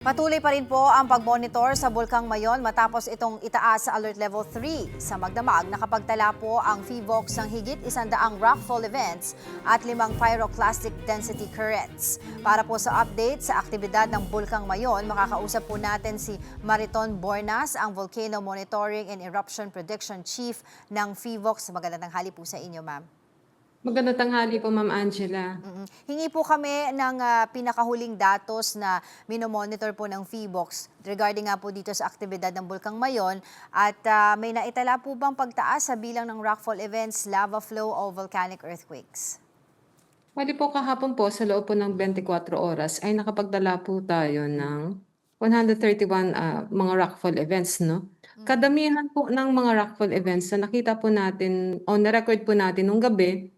Patuloy pa rin po ang pag-monitor sa Bulkang Mayon matapos itong itaas sa Alert Level 3. Sa magdamag, nakapagtala po ang PHIVOLCS ng higit 100 rockfall events at 5 pyroclastic density currents. Para po sa update sa aktibidad ng Bulkang Mayon, makakausap po natin si Mariton Bornas, ang Volcano Monitoring and Eruption Prediction Chief ng PHIVOLCS. Magandang tanghali po sa inyo, ma'am. Magandang tanghali po, Ma'am Angela. Hingi po kami ng pinakahuling datos na minomonitor po ng PHIVOLCS regarding nga po dito sa aktibidad ng Bulkang Mayon at may naitala po bang pagtaas sa bilang ng rockfall events, lava flow o volcanic earthquakes? Bali po kahapon po sa loob po ng 24 oras ay nakapagdala po tayo ng 131 mga rockfall events, no? Kadamihan po ng mga rockfall events na nakita po natin o na-record po natin nung gabi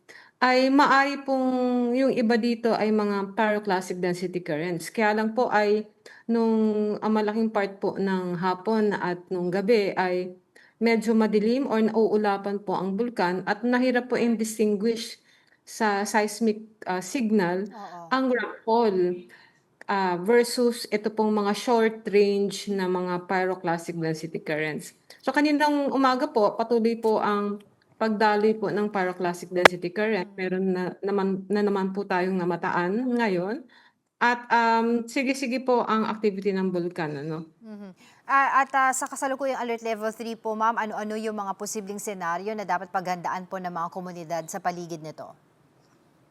ay maari pong yung iba dito ay mga pyroclastic density currents. Kaya lang po ay nung ang malaking part po ng hapon at nung gabi ay medyo madilim or nauulapan po ang bulkan at nahirap po in-distinguish sa seismic signal Oo. ang rockfall versus ito pong mga short range na mga pyroclastic density currents. So kaninang umaga po, patuloy po ang pagdaloy po ng pyroclastic density current. Meron na naman po tayong namataan ngayon at sige-sige po ang activity ng bulkan, ano. Mhm. Sa kasalukuyang Alert Level 3 po, ma'am, ano-ano yung mga posibleng senaryo na dapat paghandaan po ng mga komunidad sa paligid nito?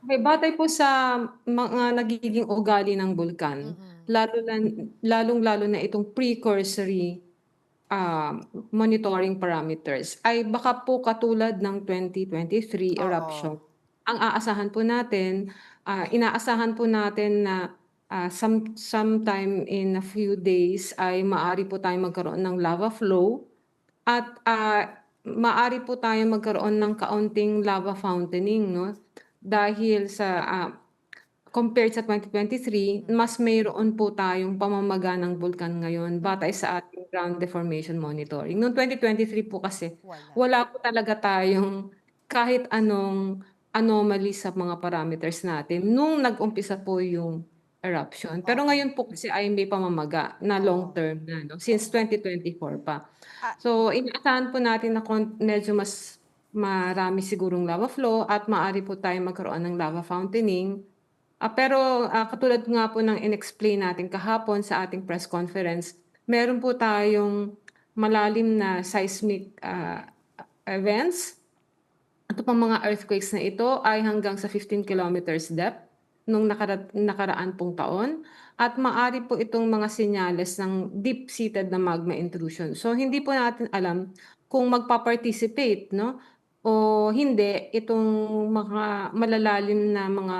Okay, batay po sa mga nagiging ugali ng bulkan, Mm-mm. lalong-lalo na itong precursory monitoring parameters ay baka po katulad ng 2023 Oo. eruption. Ang aasahan po natin, inaasahan po natin na sometime in a few days ay maaari po tayong magkaroon ng lava flow at maaari po tayong magkaroon ng kaunting lava fountaining, no? Dahil sa compared sa 2023, mas mayroon po tayong pamamaga ng bulkan ngayon batay sa ating ground deformation monitoring. Noong 2023 po kasi, Wala. wala po talaga tayong kahit anong anomaly sa mga parameters natin nung nag-umpisa po yung eruption. Pero Oo. ngayon po kasi ay may pamamaga na long Oo. term na, no? Since Oo. 2024 pa. Ah, So, inaasahan po natin na medyo mas marami sigurong lava flow at maaari po tayong magkaroon ng lava fountaining. Pero katulad nga po ng in-explain natin kahapon sa ating press conference, meron po tayong malalim na seismic events. Ito pong mga earthquakes na ito ay hanggang sa 15 kilometers depth nung nakaraan pong taon at maaari po itong mga senyales ng deep-seated na magma intrusion. So hindi po natin alam kung magpa-participate, no, o hindi itong mga malalalim na mga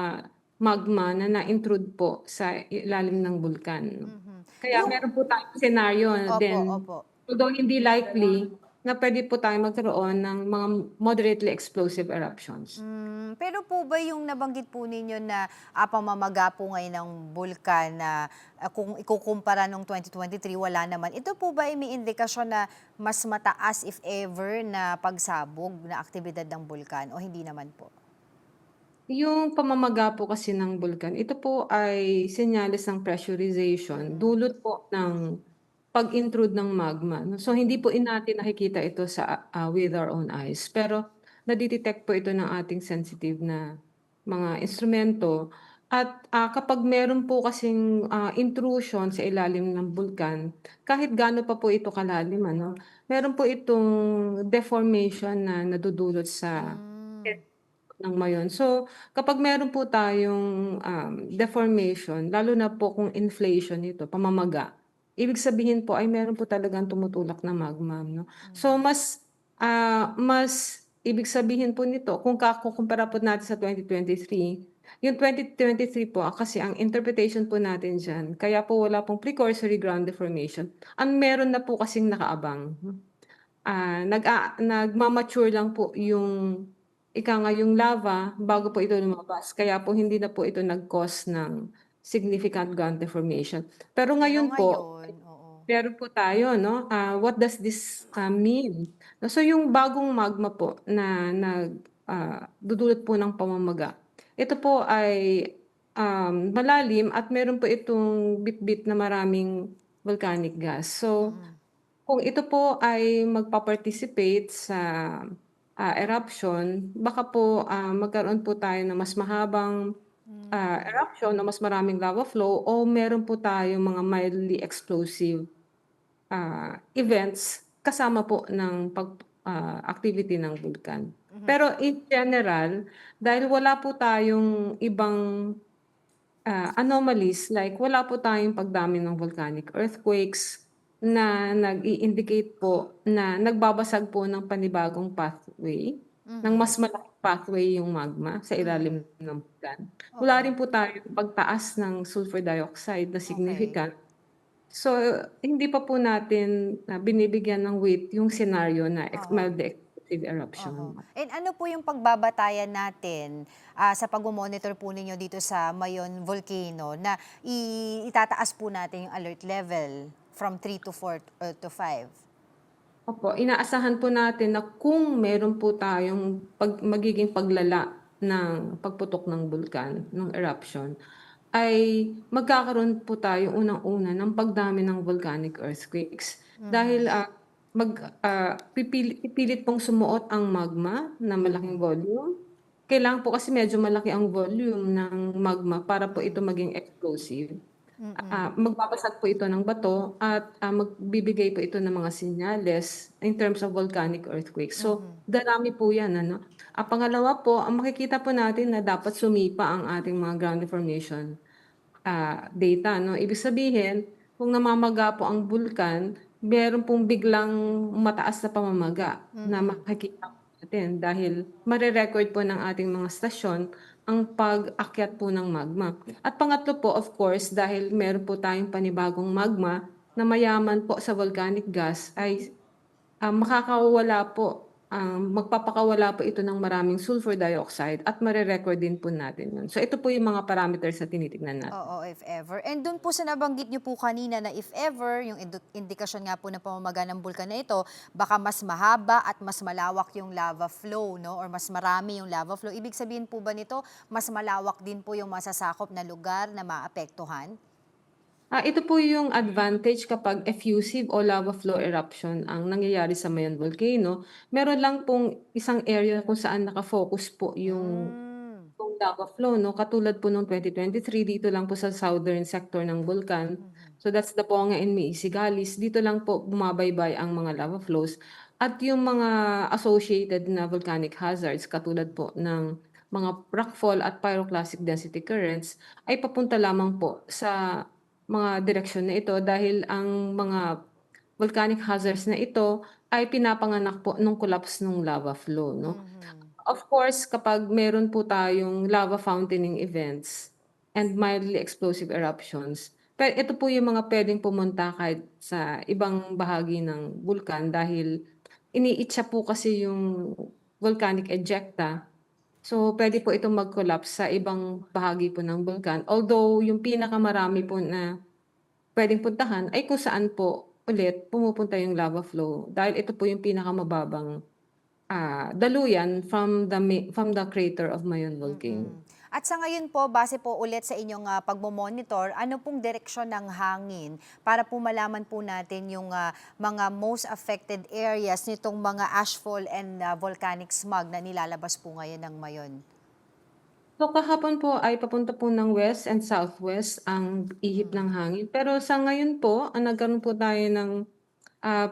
magma na na-intrude po sa ilalim ng bulkan, no. mhm. Kaya Yung meron po tayong scenario opo, then opo. although hindi likely na puwede po tayong magkaroon ng mga moderately explosive eruptions. Pero po ba yung nabanggit po ninyo na pamamaga po ngayon ng bulkan na kung ikukumpara nung 2023 wala naman, ito po ba ay may indikasyon na mas mataas if ever na pagsabog na aktibidad ng bulkan o hindi naman po? Yung pamamaga po kasi ng bulkan, ito po ay senyales ng pressurization Mm. dulot po ng pag-intrude ng magma, no. So hindi po natin nakikita ito sa with our own eyes, pero nade-detect po ito ng ating sensitive na mga instrumento at kapag meron po kasing intrusion sa ilalim ng bulkan, kahit gaano pa po ito kalalim, ano, meron po itong deformation na nadudulot sa Hmm. ng Mayon. So, kapag meron po tayong deformation, lalo na po kung inflation nito, pamamaga, ibig sabihin po ay meron po talagang tumutulak na magma, no? So, mas ibig sabihin po nito, kung kukumpara po natin sa 2023, yung 2023 po, kasi ang interpretation po natin diyan, kaya po wala pong precursory ground deformation, ang meron na po kasing nakaabang. Nagma-mature lang po yung nga yung lava bago po ito lumabas kaya po hindi na po ito nag-cause ng significant ground deformation. Pero Pero ngayon po, ngayon, oo. meron po tayo, no, what does this mean? So yung bagong magma po na dudulot po ng pamamaga, ito po ay malalim at meron po itong bitbit na maraming volcanic gas. So, Mm. kung ito po ay magpa-participate sa, eruption, baka po, magkaroon po tayo ng mas mahabang, Hmm. eruption o mas maraming lava flow o meron po tayong mga mildly explosive, events kasama po ng activity ng bulkan. Mhm. Pero in general, dahil wala po tayong ibang anomalies like wala po tayong pagdami ng volcanic earthquakes na nag-i-indicate po na nagbabasag po ng panibagong pathway, ng Mhm. mas malaking pathway yung magma sa Mhm. ilalim ng bulkan. Wala rin Oo. po tayong pagtaas ng sulfur dioxide na Okay. significant. So, hindi pa po natin, binibigyan ng weight yung scenario na Oo. mildly explosive Oo. eruption. And ano po yung pagbabatayan natin, sa pagmo-monitor po ninyo dito sa Mayon Volcano na itataas po natin yung alert level from 3 to 4 to 5? Opo, inaasahan po natin na kung meron po tayong magiging paglala ng pagputok ng bulkan, ng eruption, ay magkakaroon po tayo unang-una ng pagdami ng volcanic earthquakes. Dahil, Mhm. pipilit pong sumuot ang magma na malaking Mhm. volume. Kailangan po kasi medyo malaki ang volume ng magma para po ito Mhm. maging explosive. Mm. Magbabasag po ito ng bato at, magbibigay po ito ng mga senyales in terms of volcanic earthquake. So, Mhm. darami po 'yan ano. Pangalawa po, ang makikita po natin na dapat sumipa ang ating mga ground deformation, data 'no. Ibig sabihin, kung namamaga po ang bulkan, meron pong biglang mataas na pamamaga na Mhm. makikita po natin dahil mare-record po ng ating mga stasyon ang pag-akyat po ng magma. At pangatlo po, of course, dahil meron po tayong panibagong magma na mayaman po sa volcanic gas ay, makakawala po, magpapakawala po ito ng maraming sulfur dioxide at mare-record din po natin 'yun. So ito po yung mga parameters na tinitignan natin. Oo, if ever. And dun po sa nabanggit niyo po kanina na if ever, yung indikasyon nga po ng pamamaga ng bulkan na ito, baka mas mahaba at mas malawak yung lava flow, no? Or mas marami yung lava flow. Ibig sabihin po ba nito, mas malawak din po yung masasakop na lugar na maapektuhan? Ito po yung advantage kapag effusive o lava flow eruption ang nangyayari sa Mayon Volcano. Meron lang pong isang area kung saan naka-focus po Hmm. yung lava flow 'no, katulad po nung 2023 dito lang po sa southern sector ng bulkan. Mhm. So that's Daponga and Miisigalis, dito lang po bumabaybay ang mga lava flows at yung mga associated na volcanic hazards katulad po ng mga rockfall at pyroclastic density currents ay papunta lamang po sa mga direksyon na ito dahil ang mga volcanic hazards na ito ay pinapanganak po nung collapse nung lava flow 'no. Mhm. Of course, kapag meron po tayong lava fountaining events and mildly explosive eruptions, ito po yung mga puwedeng pumunta kahit sa ibang bahagi ng bulkan dahil iniitsa po kasi yung volcanic ejecta. So, puwede po itong mag-collapse sa ibang bahagi po ng bulkan. Although yung pinakamarami po na puwedeng puntahan ay kung saan po ulit pumupunta yung lava flow dahil ito po yung pinakamababang, daluyan from the crater of Mayon Volcano. Mm. At sa ngayon po, base po ulit sa inyong pagmo-monitor, ano pong direksyon ng hangin para po malaman po natin yung mga most affected areas nitong mga ashfall and volcanic smog na nilalabas po ngayon ng Mayon? So, kahapon po ay papunta po ng west and southwest ang ihip ng Mm. hangin. Pero sa ngayon po, nagkaroon po tayo ng,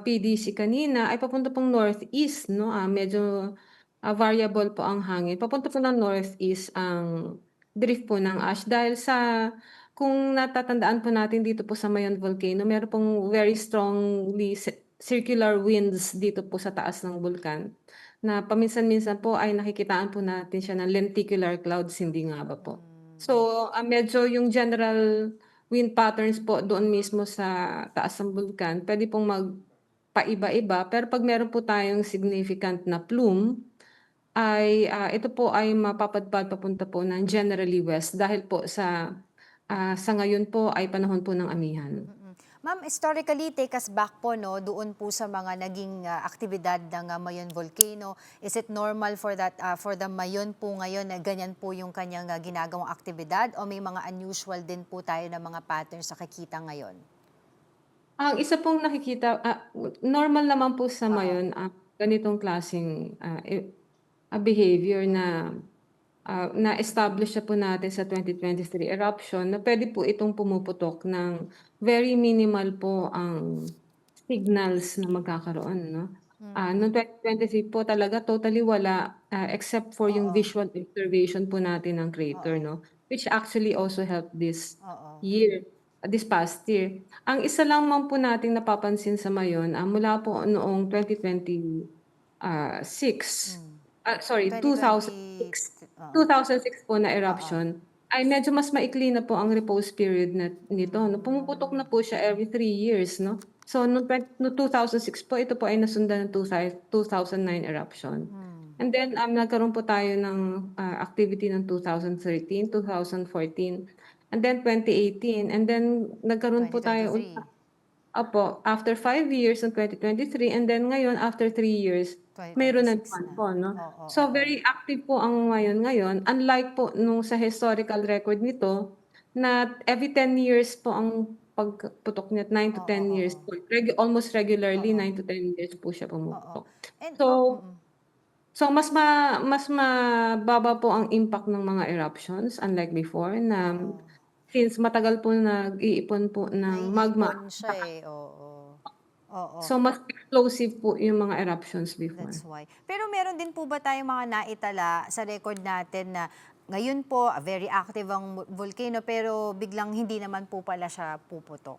PDC kanina ay papunta pong northeast 'no, medyo, variable po ang hangin. Papunta po ng northeast ang drift po ng ash dahil sa kung natatandaan po natin dito po sa Mayon Volcano meron pong very strongly circular winds dito po sa taas ng bulkan. Na paminsan-minsan po ay nakikitaan po natin siya ng lenticular clouds, hindi nga ba po? Mm. So, medyo yung general wind patterns po doon mismo sa taas ng bulkan puwede pong magpaiba-iba, pero 'pag meron po tayong significant na plume ay, ito po ay mapapadpad papunta po ng generally west dahil po sa ngayon po ay panahon po ng amihan. Mm. Ma'am, historically, take us back po no, doon po sa mga naging aktibidad ng Mayon Volcano. Is it normal for the Mayon po ngayon na ganyan po yung kanyang ginagawang aktibidad o may mga unusual din po tayo na mga patterns sa nakikita ngayon? Ang isa pong nakikita, normal naman po sa Oo. ngayon ang ganitong klaseng, behavior na, na-establish na po natin sa 2023 eruption na puwede po itong pumuputok ng very minimal po ang signals na magkakaroon 'no. Noong 2023 po talaga totally wala, except for yung Oo. visual observation po natin ng crater Oo. 'no, which actually also helped Oo. this past year. Ang isa lamang po nating napapansin sa ngayon, mula po noong 2026, Hmm. sorry 2020. 2006, Oo. 2006 po na Oo. eruption ay medyo mas maikli na po ang repose period nito 'no, pumuputok na po siya every 3 years 'no. So no 2006 po, ito po ay nasundan ng 2009 eruption. Hmm. And then, nagkaroon po tayo ng, activity ng 2013, 2014, and then 2018, and then nagkaroon po tayo 2023. opo, after 5 years ng 2023, and then ngayon after 3 years, mayroon na 2026 naman na. po 'no. Oo, So oo. very active po ang ngayon, unlike po nung sa historical record nito na every 10 years po ang pagputok niya, 9 to 10 years Oo. po, almost regularly Oo. 9 to 10 years po siya Oo. pumuputok. And So mm. mas mababa po ang impact ng mga eruptions unlike before na Oo. since matagal po nag-iipon po ng magma, Naiipon siya, eh, oo. Oo, so mas explosive po yung mga eruptions before. that's why. Pero meron din po ba tayong mga naitala sa record natin na ngayon po, very active ang volcano pero biglang hindi naman po pala siya puputok?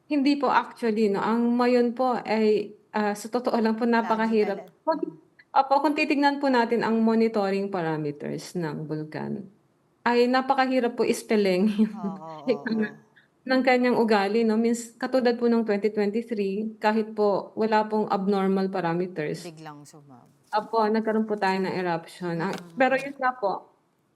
Hindi po actually 'no, ang Mayon po ay, sa totoo lang po Lagi napakahirap. tala mm. Opo, kung titignan po natin ang monitoring parameters ng bulkan, ay napakahirap po spellengin Oo, ika nga oo. ng kanyang ugali 'no, means katulad po nung 2023 kahit po wala pong abnormal parameters, Biglang sumab opo, nagkaroon po tayo ng eruption. Pero mm. yun nga po,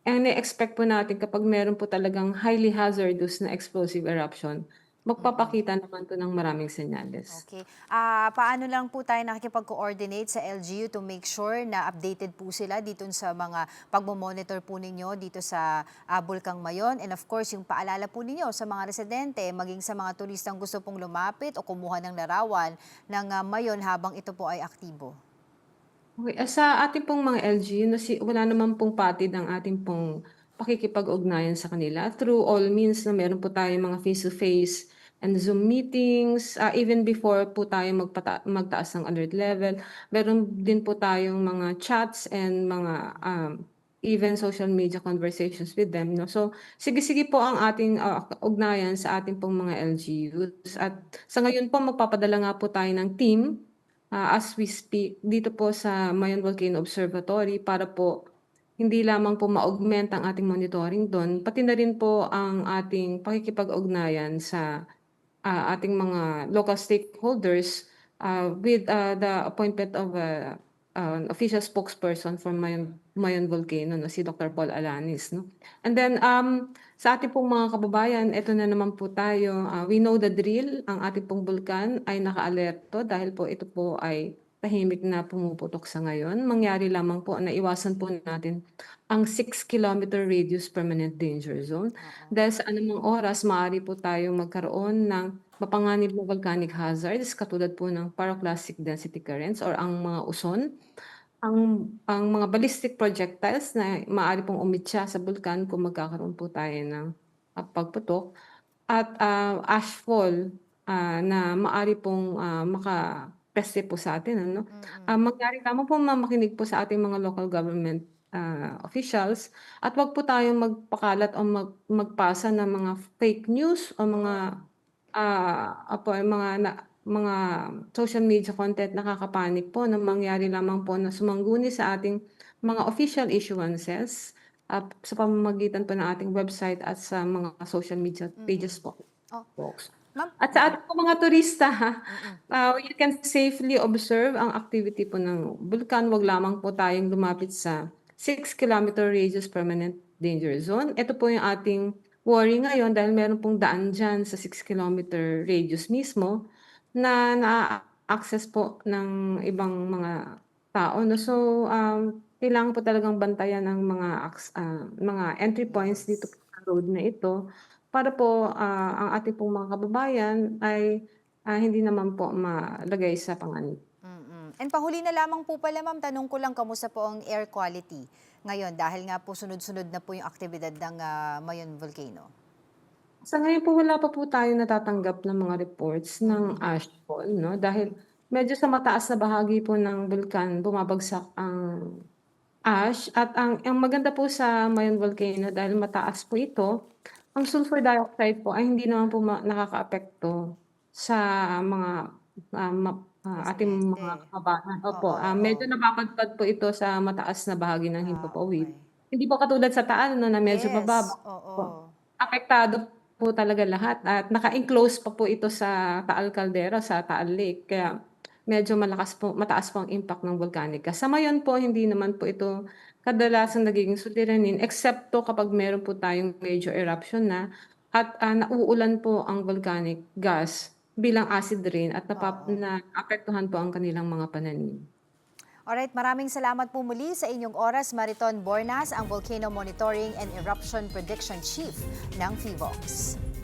ang ine-expect po natin kapag meron po talagang highly hazardous na explosive eruption, magpapakita naman 'to ng maraming senyales. Okay. Paano lang po tayo nakikipag-coordinate sa LGU to make sure na updated po sila dito sa mga pagmo-monitor po ninyo dito sa Bulkang Mayon? And of course, yung paalala po ninyo sa mga residente, maging sa mga turistang gusto pong lumapit o kumuha ng larawan ng Mayon habang ito po ay aktibo. Okey, sa ating pong mga LGU na wala naman pong patid ang ating pong pakikipag-ugnayan sa kanila through all means na meron po tayong mga face-to-face and Zoom meetings, even before po tayo magtaas ng alert level, meron din po tayong mga chats and mga, even social media conversations with them 'no. So, sige-sige po ang ating, ugnayan sa ating pong mga LGUs at sa ngayon po magpapadala nga po tayo ng team, as we speak dito po sa Mayon Volcano Observatory para po hindi lamang po ma-augment ang ating monitoring dun, pati na rin po ang ating pakikipag-ugnayan sa, ating mga local stakeholders, with, the appointment of an official spokesperson for Mayon Volcano 'no, si Dr. Paul Alanis 'no. And then, sa ating pong mga kababayan, eto na naman po tayo, we know the drill, ang ating pong bulkan ay nakaalerto dahil po ito po ay tahimik na pumuputok sa ngayon. Mangyari lamang po na iwasan po natin ang 6 kilometer radius permanent danger zone. Oo. Dahil sa anumang oras maaari po tayong magkaroon ng mapanganib na volcanic hazards katulad po ng pyroclastic density currents or ang mga uson, ang mga ballistic projectiles na maaari pong umitya sa bulkan kung magkakaroon po tayo ng, pagputok at, ashfall, na maaari pong, makapeste po sa atin ano. Mangyari lamang po na makinig po sa ating mga local government, officials at 'wag po tayong magpakalat o magpasa ng mga fake news o mga, opo, yung mga social media content nakaka-panic po na mangyari lamang po na sumangguni sa ating mga official issuances, sa pamamagitan po ng ating website at sa mga social media pages po, Oh, folks. ma'am At sa ating po mga turista, mm. you can safely observe ang activity po ng bulkan, 'wag lamang po tayong lumapit sa 6 kilometer radius permanent danger zone. Ito po yung ating worry ngayon dahil meron pong daan diyan sa 6 kilometer radius mismo na naa-access po ng ibang mga tao 'no. So, kailangan po talagang bantayan ang mga entry points dito Yes. po sa road na ito para po, ang ating pong mga kababayan ay, hindi naman po malagay sa panganib. And pahuli na lamang po pala ma'am, tanong ko lang kamusta po ang air quality ngayon dahil nga po sunod-sunod na po yung aktibidad ng Mayon Volcano? Sa ngayon po wala pa po tayong natatanggap ng mga reports ng Mm. ashfall 'no, dahil medyo sa mataas na bahagi po ng bulkan bumabagsak ang ash at ang maganda po sa Mayon Volcano dahil mataas po ito, ang sulfur dioxide po ay hindi naman po nakakaapekto sa mga, ating Residente. mga kababayan. Opo, Oo, oo. medyo napapadpad po ito sa mataas na bahagi ng himpapawid. Okay. Hindi po katulad sa Taal 'no, na medyo mababa Yes, po. oo. Apektado po talaga lahat at naka-enclose pa po ito sa Taal Caldera, sa Taal Lake kaya medyo mataas po ang impact ng volcanic gas. Sa Mayon po hindi naman po ito kadalasang nagiging suliranin eksepto kapag meron po tayong major eruption na at, nauulan po ang volcanic gas bilang acid rain at Oo. naapektuhan po ang kanilang mga pananim. Alright, maraming salamat po muli sa inyong oras, Mariton Bornas, ang Volcano Monitoring and Eruption Prediction Chief ng PHIVOLCS.